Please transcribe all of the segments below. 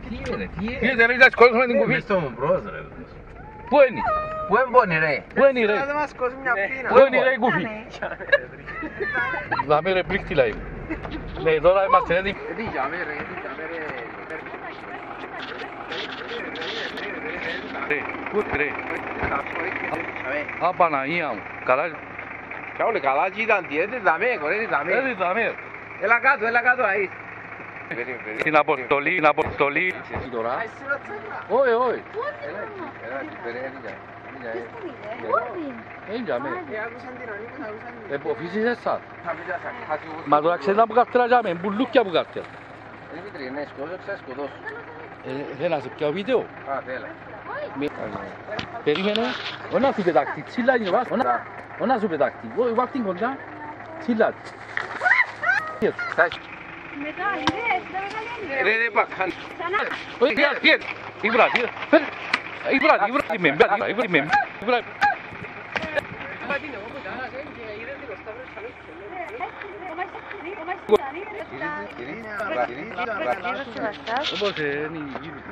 Τι δεν είδες κόσμο με την κουφή. Μες στο μπρος ρε. Πού είναι. Πού εμπώνει ρε. Πού είναι ρε. Πού είναι ρε η κουφή. Δάμε ρε πλήκτη λαϊ. Ναι τώρα είμαστε έτοιμοι. Πού ρε. Α Παναγία μου. Καλά. Κι όλοι καλά και ήταν τι έτσι δάμε κορέτσι δάμε. Έτσι δάμε. Έλα κάτω ahí. Στην αποστολή. Όχι, όχι. Οφήσεις εσάς. Μα τώρα ξέρετε που καρτέρα τζάμε, μπουλούκια που καρτέρα. Θέλω να σε πιάω βίντεο. Περίμενε, όχι να σου πετάξει, τσίλα είναι βάση. Όχι να σου πετάξει, βάζει την κοντά, τσίλα. Ρε πακάν. Όχι, πιέτ, Ιβράτ, Ιβράτ. Όπως είναι η γύρι.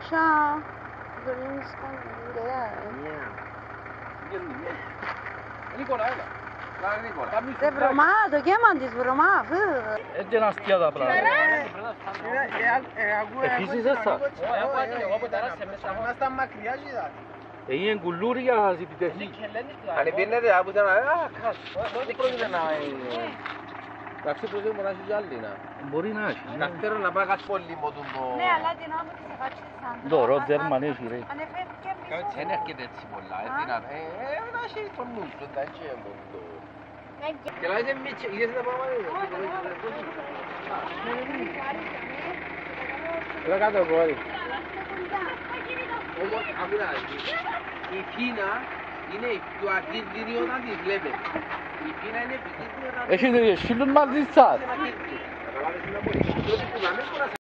Ciao. Sei bromato, chiamati sbromato. Έτσι είναι αστεία τα πράγματα. Επίσης εσάς. Είναι κουλούρια σας επιτεχεί. Αν πιένετε από τα δεν πρόκειται να... Εντάξει πρόκειται μπορεί να έχει κι άλλη να... Μπορεί να έχει. Να ξέρω να πάει κάτι πολύ μοτούν το... Ναι, αλλά την άμμο της θα φάσεις σαν. Το Ρότζερμαν έχει ρε. Δεν έρχεται έτσι πολλά, να έχει τον νου του, τα έτσι το... Και λάζε μίτσο, είδες τα πράγματα. Έλα κάτω κόρη. Όμως, ακούτα, η Κίνα είναι η πιο αρτήδηρη όταν τη βλέπετε. Η Κίνα είναι επιτύχη όταν... Έχει σκύλους μαζί σας. Καταλάβες τι να πω.